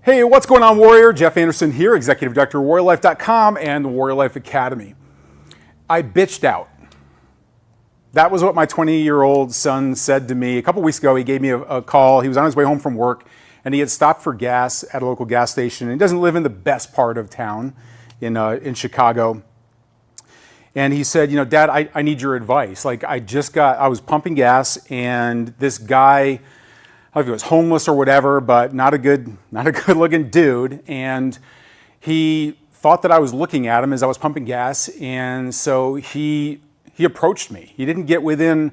Hey, what's going on, Warrior? Jeff Anderson here, Executive Director of WarriorLife.com and the Warrior Life Academy. I bitched out. That was what my 20-year-old son said to me a couple weeks ago. He gave me a call. He was on his way home from work, and he had stopped for gas at a local gas station. And he doesn't live in the best part of town in Chicago. And he said, Dad, I need your advice. Like, I was pumping gas, and this guy, I don't know if he was homeless or whatever, but not a good looking dude. And he thought that I was looking at him as I was pumping gas. And so he approached me. He didn't get within,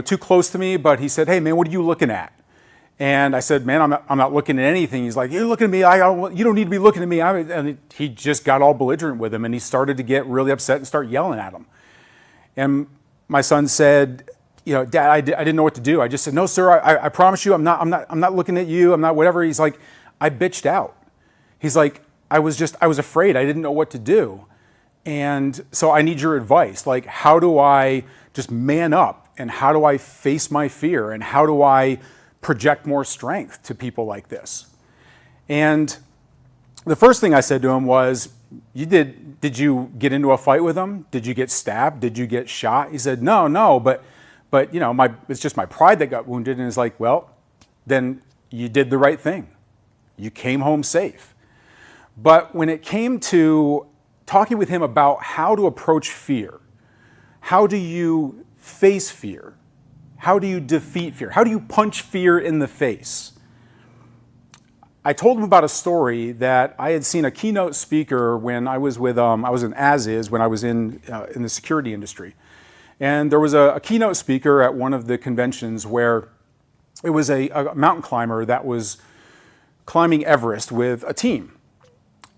too close to me, but he said, "Hey man, what are you looking at?" And I said, "Man, I'm not looking at anything." He's like, "You're looking at me. You don't need to be looking at me." And he just got all belligerent with him, and he started to get really upset and start yelling at him. And my son said, "Dad, I didn't know what to do." I just said, "No, sir, I promise you, I'm not looking at you. I'm not whatever." He's like, "I bitched out." He's like, I was afraid. I didn't know what to do. And so I need your advice. Like, how do I just man up, and how do I face my fear, and how do I project more strength to people like this? And the first thing I said to him was, did you get into a fight with him? Did you get stabbed? Did you get shot? He said, no, but it's just my pride that got wounded. And it's like, well, then you did the right thing. You came home safe. But when it came to talking with him about how to approach fear, how do you face fear? How do you defeat fear? How do you punch fear in the face? I told him about a story that I had seen a keynote speaker when I was with, I was in As-Is when I was in the security industry. And there was a keynote speaker at one of the conventions where it was a mountain climber that was climbing Everest with a team.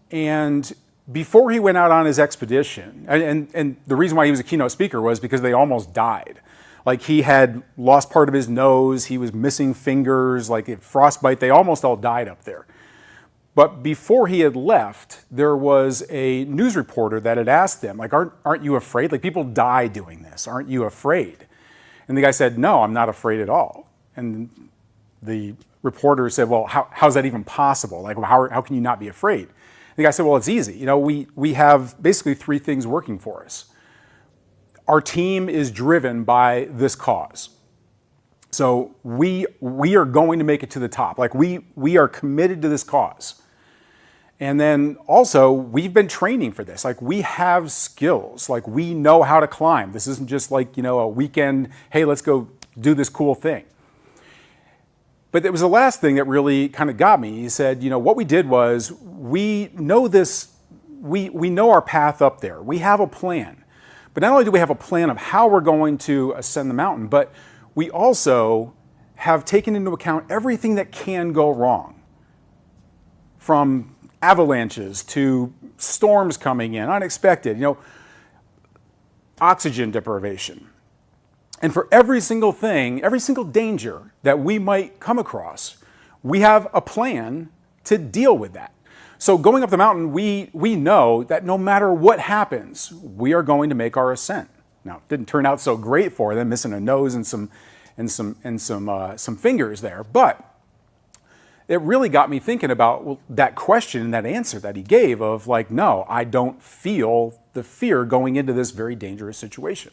And before he went out on his expedition, and the reason why he was a keynote speaker was because they almost died. Like, he had lost part of his nose, he was missing fingers, like frostbite, they almost all died up there. But before he had left, there was a news reporter that had asked them, like, aren't you afraid? Like, people die doing this, aren't you afraid? And the guy said, "No, I'm not afraid at all." And the reporter said, "Well, how's that even possible? Like, how can you not be afraid?" The guy said, "Well, it's easy. We have basically three things working for us. Our team is driven by this cause. So we are going to make it to the top. Like, we are committed to this cause. And then also, we've been training for this. Like, we have skills. Like, we know how to climb. This isn't just like, a weekend, hey, let's go do this cool thing." But it was the last thing that really kind of got me. He said, what we did was, we know this, we know our path up there. We have a plan. But not only do we have a plan of how we're going to ascend the mountain, but we also have taken into account everything that can go wrong. From avalanches to storms coming in, unexpected, oxygen deprivation. And for every single thing, every single danger that we might come across, we have a plan to deal with that. So going up the mountain, we know that no matter what happens, we are going to make our ascent. Now, it didn't turn out so great for them, missing a nose and some fingers there, but it really got me thinking about that question and that answer that he gave of like, no, I don't feel the fear going into this very dangerous situation.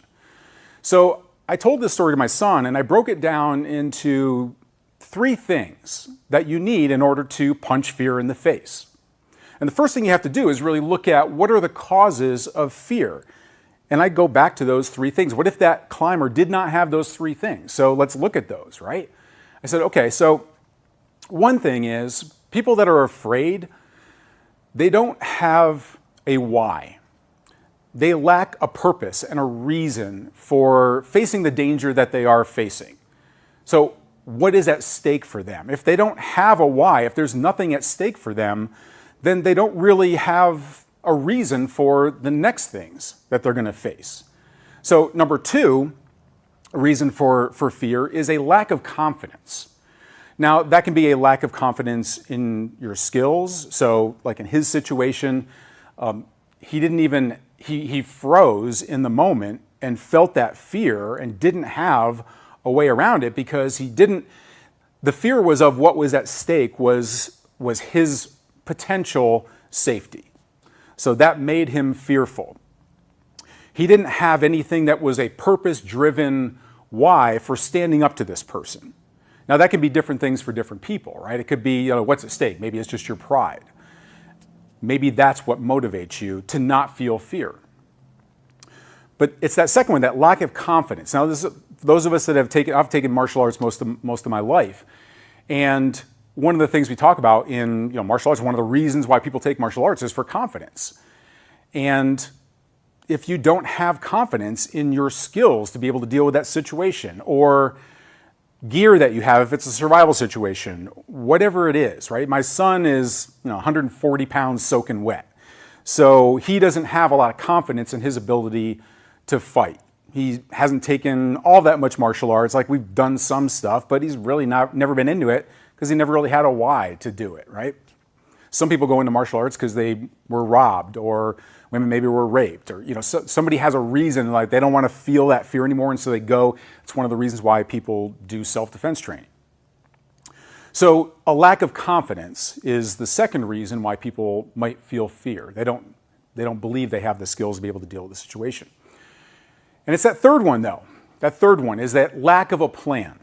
So I told this story to my son, and I broke it down into three things that you need in order to punch fear in the face. And the first thing you have to do is really look at what are the causes of fear. And I go back to those three things. What if that climber did not have those three things? So let's look at those, right? I said, okay, so one thing is people that are afraid, they don't have a why. They lack a purpose and a reason for facing the danger that they are facing. So what is at stake for them? If they don't have a why, if there's nothing at stake for them, then they don't really have a reason for the next things that they're going to face. So number two, a reason for fear is a lack of confidence. Now, that can be a lack of confidence in your skills. So like in his situation, he froze in the moment and felt that fear and didn't have a way around it because the fear was of what was at stake was was his potential safety. So that made him fearful. He didn't have anything that was a purpose-driven why for standing up to this person. Now that can be different things for different people, right? It could be, what's at stake? Maybe it's just your pride. Maybe that's what motivates you to not feel fear. But it's that second one, that lack of confidence. Now, those of us that I've taken martial arts most of my life, and one of the things we talk about in martial arts, one of the reasons why people take martial arts is for confidence. And if you don't have confidence in your skills to be able to deal with that situation, or gear that you have, if it's a survival situation, whatever it is, right? My son is 140 pounds soaking wet. So he doesn't have a lot of confidence in his ability to fight. He hasn't taken all that much martial arts. Like, we've done some stuff, but he's really never been into it because he never really had a why to do it, right? Some people go into martial arts because they were robbed, or women maybe were raped, or somebody has a reason, like they don't want to feel that fear anymore, and so they go. It's one of the reasons why people do self-defense training. So a lack of confidence is the second reason why people might feel fear. They don't believe they have the skills to be able to deal with the situation. And it's that third one, though. That third one is that lack of a plan.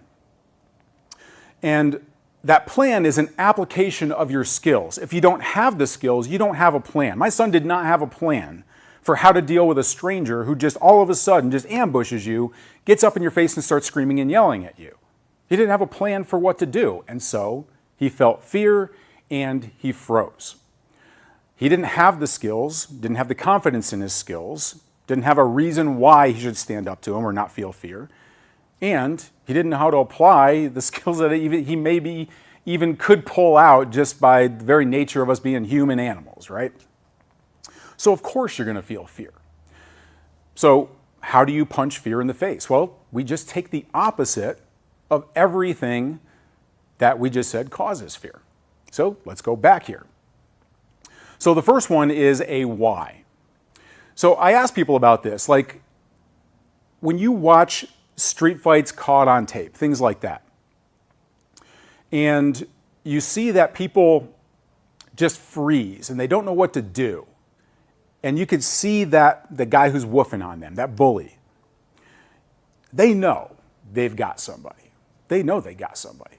And that plan is an application of your skills. If you don't have the skills, you don't have a plan. My son did not have a plan for how to deal with a stranger who just all of a sudden just ambushes you, gets up in your face and starts screaming and yelling at you. He didn't have a plan for what to do, and so he felt fear and he froze. He didn't have the skills, didn't have the confidence in his skills, didn't have a reason why he should stand up to him or not feel fear. And he didn't know how to apply the skills that he maybe even could pull out just by the very nature of us being human animals, right? So of course you're going to feel fear. So how do you punch fear in the face? Well, we just take the opposite of everything that we just said causes fear. So let's go back here. So the first one is a why. So I ask people about this, like when you watch street fights caught on tape, things like that, and you see that people just freeze and they don't know what to do, and you could see that the guy who's woofing on them, that bully, they know they've got somebody. They know they got somebody.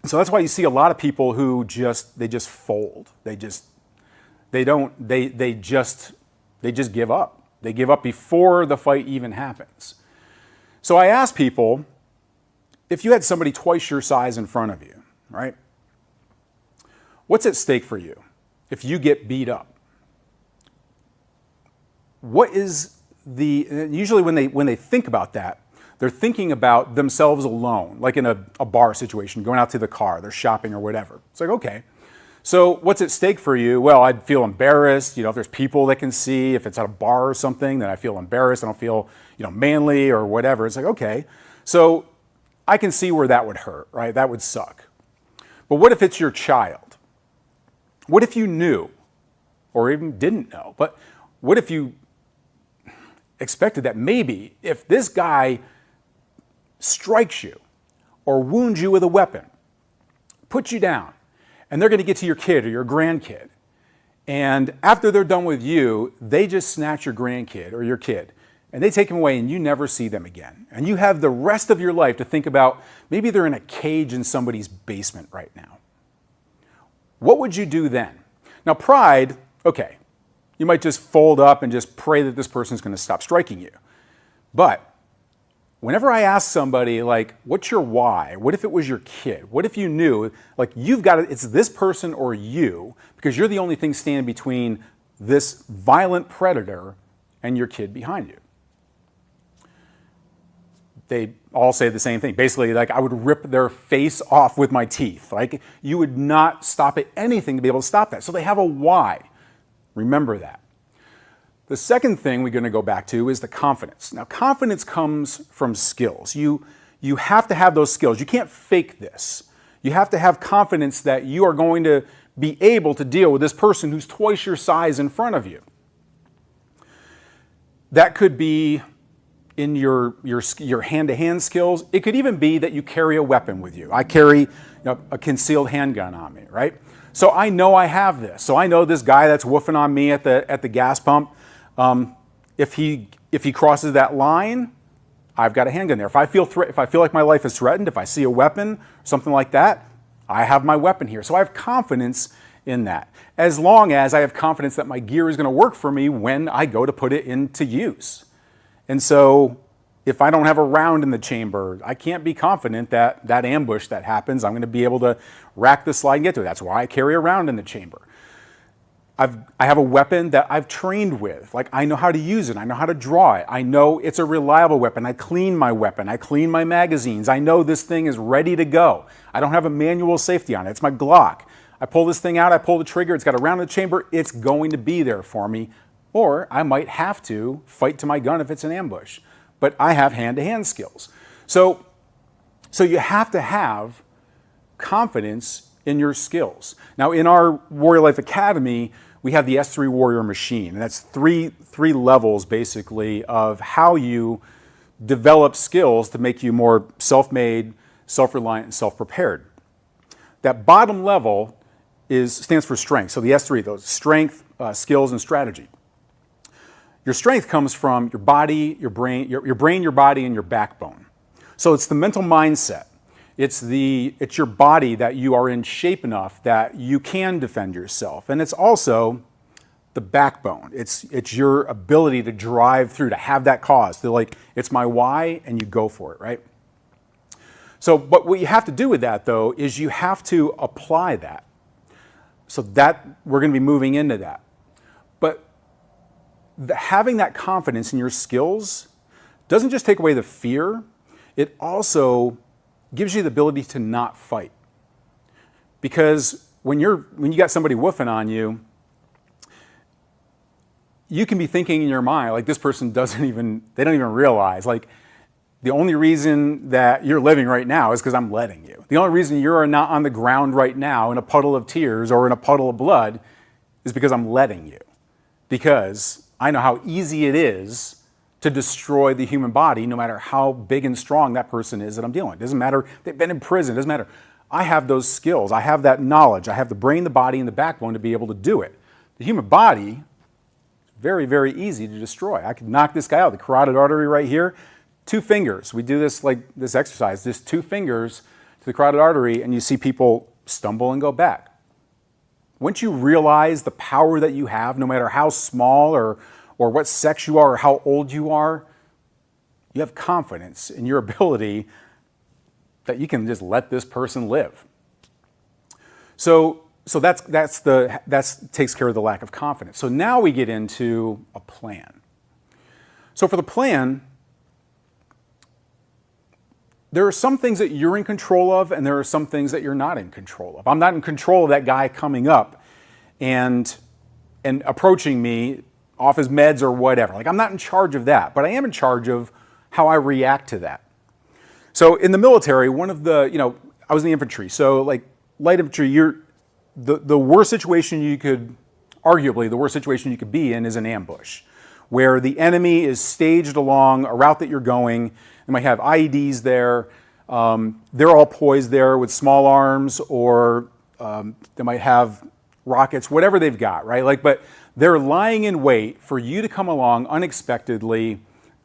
So that's why you see a lot of people who just fold. They just give up. They give up before the fight even happens. So I ask people, if you had somebody twice your size in front of you, right? What's at stake for you if you get beat up? What is usually when they think about that, they're thinking about themselves alone, like in a bar situation, going out to the car, they're shopping or whatever. It's like, okay, so what's at stake for you? Well, I'd feel embarrassed. If there's people that can see, if it's at a bar or something, then I feel embarrassed. I don't feel, manly or whatever. It's like, okay, so I can see where that would hurt, right? That would suck. But what if it's your child? What if you knew, or even didn't know, but what if you expected that maybe if this guy strikes you or wounds you with a weapon, puts you down, and they're going to get to your kid or your grandkid, and after they're done with you, they just snatch your grandkid or your kid, and they take them away and you never see them again. And you have the rest of your life to think about, maybe they're in a cage in somebody's basement right now. What would you do then? Now, pride, okay, you might just fold up and just pray that this person's going to stop striking you. But whenever I ask somebody, like, what's your why? What if it was your kid? What if you knew, like, it's this person or you, because you're the only thing standing between this violent predator and your kid behind you? They all say the same thing. Basically, like, I would rip their face off with my teeth. Like, you would not stop at anything to be able to stop that. So they have a why. Remember that. The second thing we're going to go back to is the confidence. Now, confidence comes from skills. You have to have those skills. You can't fake this. You have to have confidence that you are going to be able to deal with this person who's twice your size in front of you. That could be in your hand-to-hand skills. It could even be that you carry a weapon with you. I carry a concealed handgun on me, right? So I know I have this. So I know this guy that's woofing on me at the gas pump. If he crosses that line, I've got a handgun there. If I feel like my life is threatened, if I see a weapon, something like that, I have my weapon here. So I have confidence in that. As long as I have confidence that my gear is going to work for me when I go to put it into use. And so if I don't have a round in the chamber, I can't be confident that that ambush that happens, I'm going to be able to rack the slide and get to it. That's why I carry a round in the chamber. I have a weapon that I've trained with. Like, I know how to use it. I know how to draw it. I know it's a reliable weapon. I clean my weapon. I clean my magazines. I know this thing is ready to go. I don't have a manual safety on it. It's my Glock. I pull this thing out. I pull the trigger. It's got a round in the chamber. It's going to be there for me. Or I might have to fight to my gun if it's an ambush. But I have hand-to-hand skills. So you have to have confidence in your skills. Now, in our Warrior Life Academy, we have the S3 Warrior Machine. And that's three levels, basically, of how you develop skills to make you more self-made, self-reliant, and self-prepared. That bottom level stands for strength. So the S3, those strength, skills, and strategy. Your strength comes from your body, your brain, your body, and your backbone. So it's the mental mindset. It's your body that you are in shape enough that you can defend yourself. And it's also the backbone. It's your ability to drive through, to have that cause. To like, it's my why, and you go for it, right? So, but what you have to do with that, though, is you have to apply that. So that, we're going to be moving into that. But having that confidence in your skills doesn't just take away the fear, it also gives you the ability to not fight. Because when you got somebody woofing on you, you can be thinking in your mind, like, this person they don't even realize, like, the only reason that you're living right now is because I'm letting you. The only reason you're not on the ground right now in a puddle of tears or in a puddle of blood is because I'm letting you. Because I know how easy it is to destroy the human body, no matter how big and strong that person is that I'm dealing with. It doesn't matter, they've been in prison, it doesn't matter. I have those skills, I have that knowledge, I have the brain, the body, and the backbone to be able to do it. The human body, very, very easy to destroy. I could knock this guy out, the carotid artery right here, 2 fingers. We do this like this exercise, just 2 fingers to the carotid artery, and you see people stumble and go back. Once you realize the power that you have, no matter how small or what sex you are or how old you are, you have confidence in your ability that you can just let this person live. So that takes care of the lack of confidence. So now we get into a plan. So for the plan, there are some things that you're in control of, and there are some things that you're not in control of. I'm not in control of that guy coming up and approaching me off his meds or whatever. Like, I'm not in charge of that, but I am in charge of how I react to that. So in the military, I was in the infantry. So like light infantry, the worst situation arguably the worst situation you could be in is an ambush, where the enemy is staged along a route that you're going. They might have IEDs there. They're all poised there with small arms, or they might have rockets, whatever they've got, right? But they're lying in wait for you to come along unexpectedly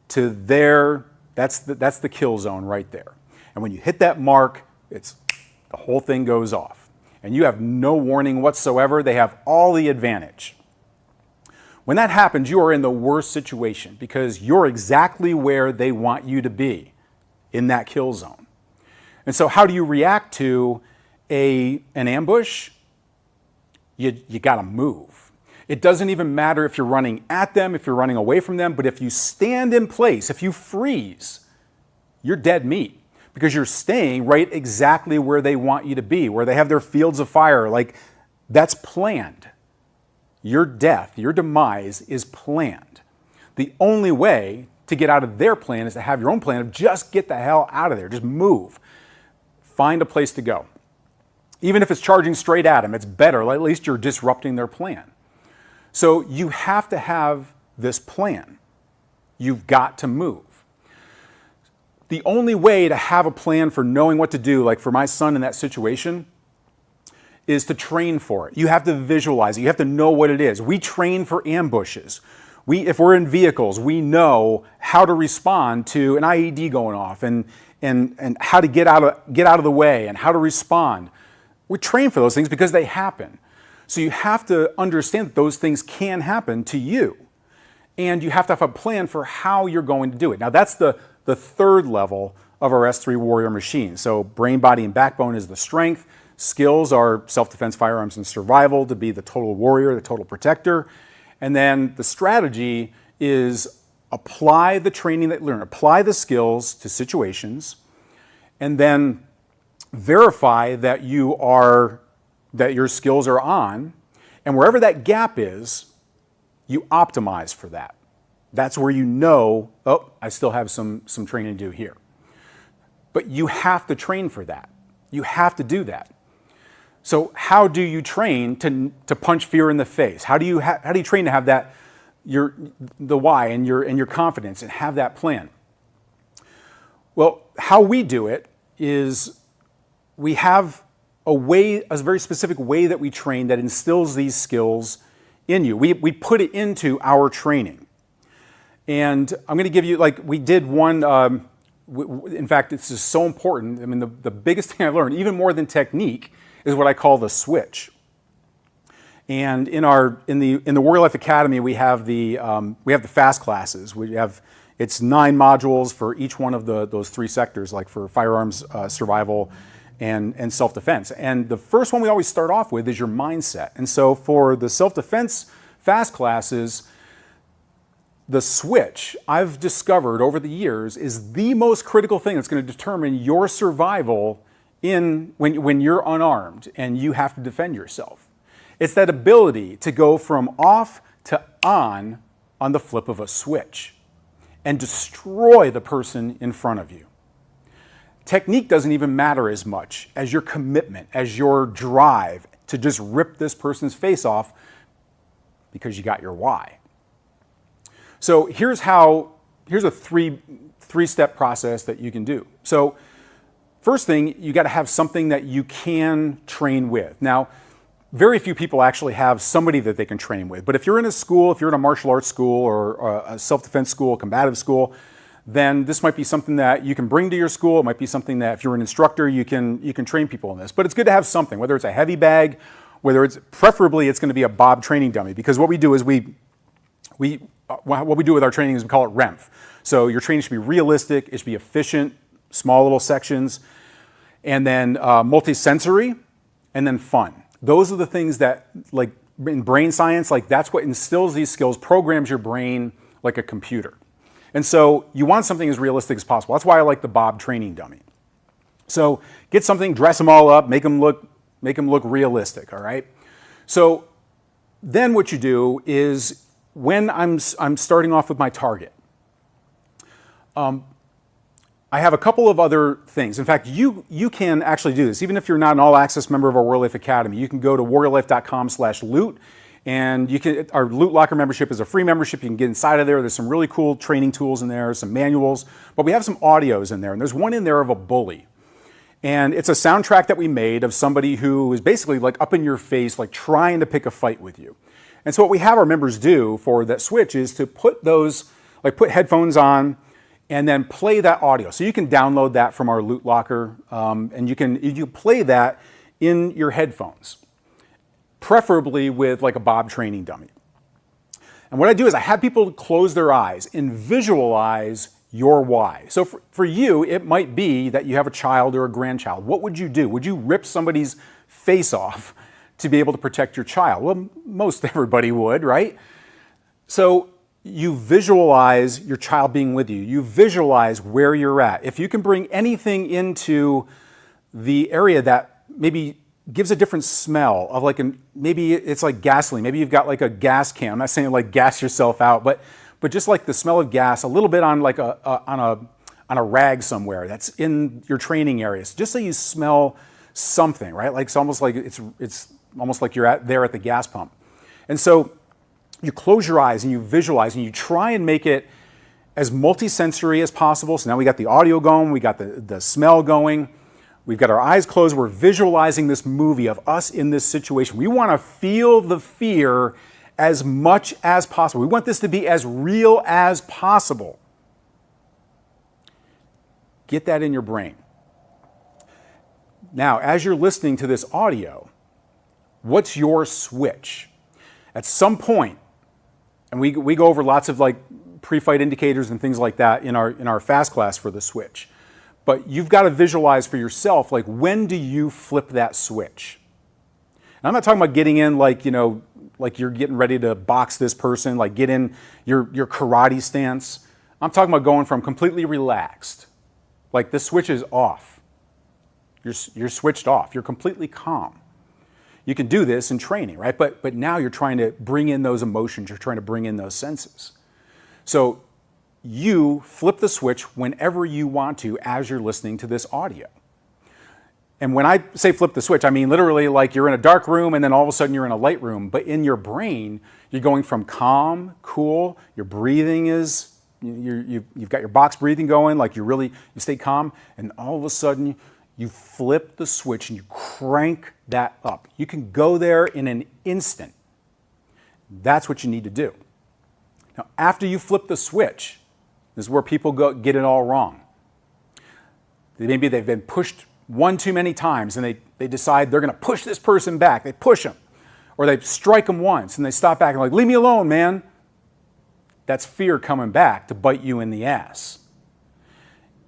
to that's the kill zone right there. And when you hit that mark, the whole thing goes off. And you have no warning whatsoever. They have all the advantage. When that happens, you are in the worst situation because you're exactly where they want you to be, in that kill zone. And so how do you react to an ambush? You got to move. It doesn't even matter if you're running at them, if you're running away from them, but if you stand in place, if you freeze, you're dead meat because you're staying right exactly where they want you to be, where they have their fields of fire. Like, that's planned. Your death, your demise is planned. The only way to get out of their plan is to have your own plan of just get the hell out of there, just move. Find a place to go. Even if it's charging straight at them, it's better. At least you're disrupting their plan. So you have to have this plan. You've got to move. the only way to have a plan for knowing what to do, like for my son in that situation, is to train for it. You have to visualize it. You have to know what it is. We train for ambushes. If we're in vehicles, we know how to respond to an IED going off and how to get out of the way and how to respond. We train for those things because they happen. So you have to understand that those things can happen to you. And you have to have a plan for how you're going to do it. Now that's the third level of our S3 Warrior machine. So brain, body, and backbone is the strength. Skills are self-defense, firearms, and survival to be the total warrior, the total protector. And then the strategy is apply the training that you learn, apply the skills to situations, and then verify that your skills are on, and wherever that gap is, you optimize for that. That's where you know, oh, I still have some training to do here. But you have to train for that. You have to do that. So how do you train to punch fear in the face? How do you train to have that, the why and your confidence and have that plan? Well, how we do it is we have a very specific way that we train that instills these skills in you. We put it into our training. And I'm going to give you, like we did one, in fact, this is so important. I mean, the biggest thing I learned, even more than technique, is what I call the switch. And in the Warrior Life Academy, we have the fast classes. It's 9 modules for each one of those 3 sectors, like for firearms, survival, and self-defense. And the first one we always start off with is your mindset. And so for the self-defense fast classes, the switch, I've discovered over the years, is the most critical thing that's going to determine your survival when you're unarmed and you have to defend yourself. It's that ability to go from off to on the flip of a switch and destroy the person in front of you. Technique doesn't even matter as much as your commitment, as your drive to just rip this person's face off because you got your why. So here's a three-step process that you can do. So first thing, you got to have something that you can train with. Now, very few people actually have somebody that they can train with. But if you're in a school, if you're in a martial arts school or a self-defense school, combative school, then this might be something that you can bring to your school. It might be something that if you're an instructor, you can train people in this. But it's good to have something, whether it's a heavy bag, preferably it's going to be a Bob training dummy, because what we do is what we do with our training is we call it REMF. So your training should be realistic, it should be efficient, small little sections, and then multi-sensory, and then fun. Those are the things that, like in brain science, like that's what instills these skills, programs your brain like a computer. And so you want something as realistic as possible. That's why I like the Bob training dummy. So get something, dress them all up, make them look realistic, all right? So then what you do is, when I'm starting off with my target, I have a couple of other things. In fact, you can actually do this. Even if you're not an all-access member of our Warrior Life Academy, you can go to warriorlife.com/loot, and our Loot Locker membership is a free membership. You can get inside of there. There's some really cool training tools in there, some manuals, but we have some audios in there, and there's one in there of a bully. And it's a soundtrack that we made of somebody who is basically like up in your face, like trying to pick a fight with you. And so what we have our members do for that switch is to put headphones on and then play that audio. So you can download that from our Loot Locker, and you can play that in your headphones, preferably with like a Bob training dummy. And what I do is I have people close their eyes and visualize your why. So for you, it might be that you have a child or a grandchild. What would you do? Would you rip somebody's face off to be able to protect your child? Well, most everybody would, right? So you visualize your child being with you. You visualize where you're at. If you can bring anything into the area that maybe gives a different smell of maybe it's like gasoline. Maybe you've got like a gas can. I'm not saying like gas yourself out, but just like the smell of gas, a little bit on like on a rag somewhere that's in your training areas, just so you smell something, right? Like it's almost like almost like you're there at the gas pump. And so you close your eyes and you visualize and you try and make it as multisensory as possible. So now we got the audio going, we got the smell going, we've got our eyes closed, we're visualizing this movie of us in this situation. We want to feel the fear as much as possible. We want this to be as real as possible. Get that in your brain. Now, as you're listening to this audio, what's your switch? At some point, and we go over lots of like pre-fight indicators and things like that in our fast class for the switch, but you've got to visualize for yourself, like, when do you flip that switch? And I'm not talking about getting in like, you know, like you're getting ready to box this person, like get in your karate stance. I'm talking about going from completely relaxed, like the switch is off. You're switched off. You're completely calm. You can do this in training, right? But now you're trying to bring in those emotions. You're trying to bring in those senses. So you flip the switch whenever you want to as you're listening to this audio. And when I say flip the switch, I mean literally like you're in a dark room and then all of a sudden you're in a light room. But in your brain, you're going from calm, cool, your breathing is, you've got your box breathing going, like you stay calm, and all of a sudden you flip the switch and you crank that up. You can go there in an instant. That's what you need to do. Now, after you flip the switch, this is where people get it all wrong. Maybe they've been pushed one too many times and they decide they're going to push this person back. They push them. Or they strike them once and they stop back and like, leave me alone, man. That's fear coming back to bite you in the ass.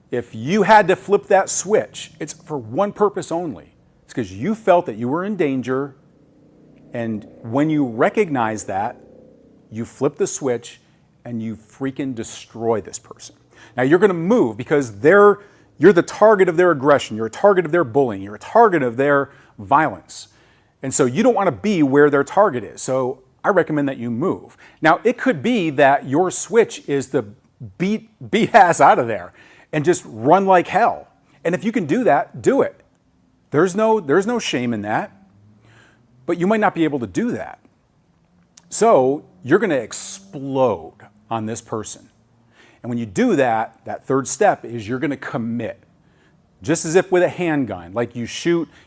If you had to flip that switch, it's for one purpose only. It's because you felt that you were in danger, and when you recognize that, you flip the switch and you freaking destroy this person. Now you're going to move because you're the target of their aggression, you're a target of their bullying, you're a target of their violence. And so you don't want to be where their target is. So I recommend that you move. Now it could be that your switch is to beat ass out of there and just run like hell. And if you can do that, do it. There's no shame in that. But you might not be able to do that. So you're going to explode on this person. And when you do that, that third step is you're going to commit. Just as if with a handgun, like you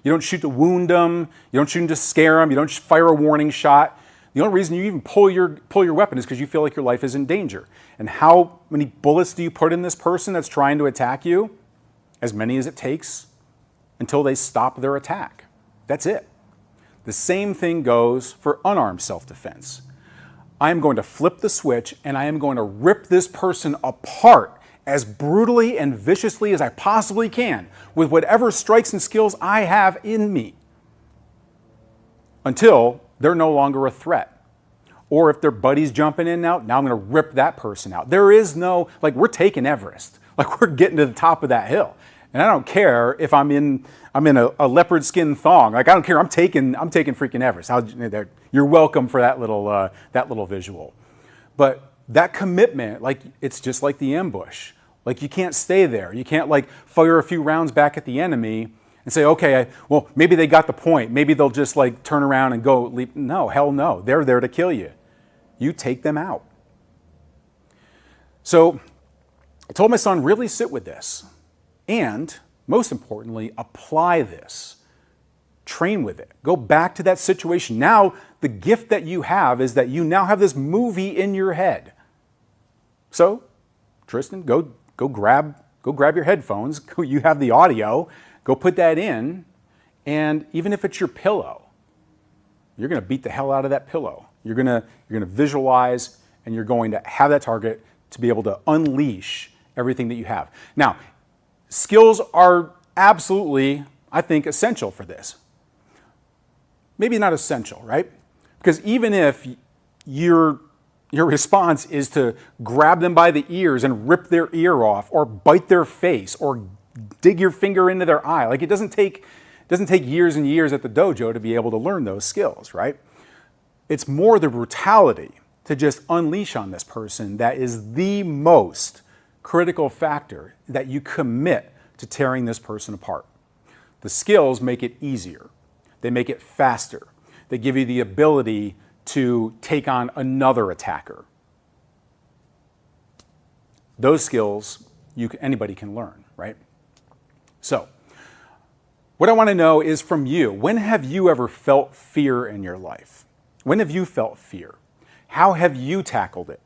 don't shoot to wound them, you don't shoot to scare them, you don't fire a warning shot. The only reason you even pull your weapon is because you feel like your life is in danger. And how many bullets do you put in this person that's trying to attack you? As many as it takes until they stop their attack. That's it. The same thing goes for unarmed self-defense. I am going to flip the switch and I am going to rip this person apart as brutally and viciously as I possibly can with whatever strikes and skills I have in me until they're no longer a threat. Or if their buddy's jumping in now I'm going to rip that person out. There is no, like, we're taking Everest. Like, we're getting to the top of that hill. And I don't care if I'm in a leopard skin thong. Like, I don't care. I'm taking freaking Everest. You're welcome for that little visual. But that commitment, like, it's just like the ambush. Like, you can't stay there. You can't like fire a few rounds back at the enemy and say, okay, well, maybe they got the point. Maybe they'll just like turn around and go leap. No, hell no. They're there to kill you. You take them out. So I told my son, really sit with this. And most importantly, apply this. Train with it. Go back to that situation. Now, the gift that you have is that you now have this movie in your head. So, Tristan, go grab your headphones. You have the audio. Go put that in. And even if it's your pillow, you're going to beat the hell out of that pillow. You're going to visualize, and you're going to have that target to be able to unleash everything that you have. Now, skills are absolutely, I think, essential for this. Maybe not essential, right? Because even if your response is to grab them by the ears and rip their ear off, or bite their face, or dig your finger into their eye, like, it doesn't take years and years at the dojo to be able to learn those skills, right? It's more the brutality to just unleash on this person that is the most critical factor that you commit to tearing this person apart. The skills make it easier. They make it faster. They give you the ability to take on another attacker. Those skills anybody can learn, right? So, what I want to know is from you, when have you ever felt fear in your life? When have you felt fear? How have you tackled it?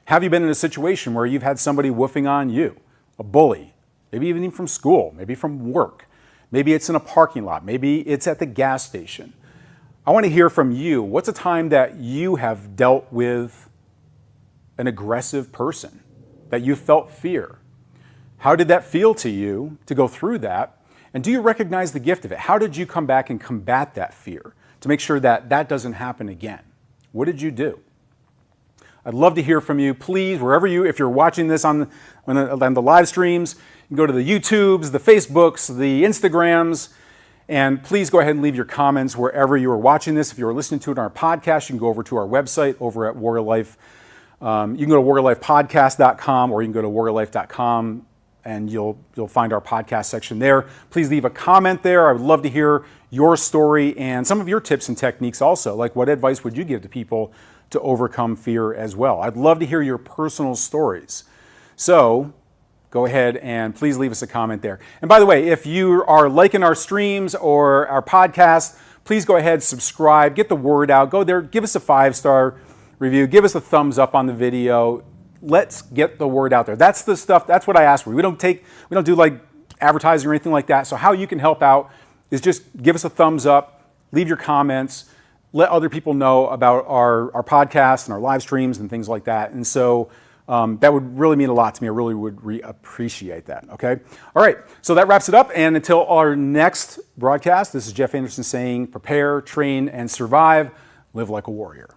Have you been in a situation where you've had somebody woofing on you, a bully, maybe even from school, maybe from work, maybe it's in a parking lot, maybe it's at the gas station? I want to hear from you. What's a time that you have dealt with an aggressive person, that you felt fear? How did that feel to you to go through that? And do you recognize the gift of it? How did you come back and combat that fear to make sure that that doesn't happen again? What did you do? I'd love to hear from you. Please, if you're watching this on the live streams, you can go to the YouTubes, the Facebooks, the Instagrams, and please go ahead and leave your comments wherever you are watching this. If you're listening to it on our podcast, you can go over to our website over at Warrior Life. You can go to warriorlifepodcast.com, or you can go to warriorlife.com, and you'll find our podcast section there. Please leave a comment there. I would love to hear your story and some of your tips and techniques also. Like, what advice would you give to people to overcome fear as well? I'd love to hear your personal stories. So go ahead and please leave us a comment there. And by the way, if you are liking our streams or our podcast, please go ahead, subscribe, get the word out. Go there, give us a 5-star review, give us a thumbs up on the video. Let's get the word out there. That's the stuff, that's what I ask for. We don't do like advertising or anything like that. So how you can help out is just give us a thumbs up, leave your comments, let other people know about our podcast and our live streams and things like that. And so that would really mean a lot to me. I really would appreciate that, okay? All right, so that wraps it up. And until our next broadcast, this is Jeff Anderson saying, prepare, train, and survive. Live like a warrior.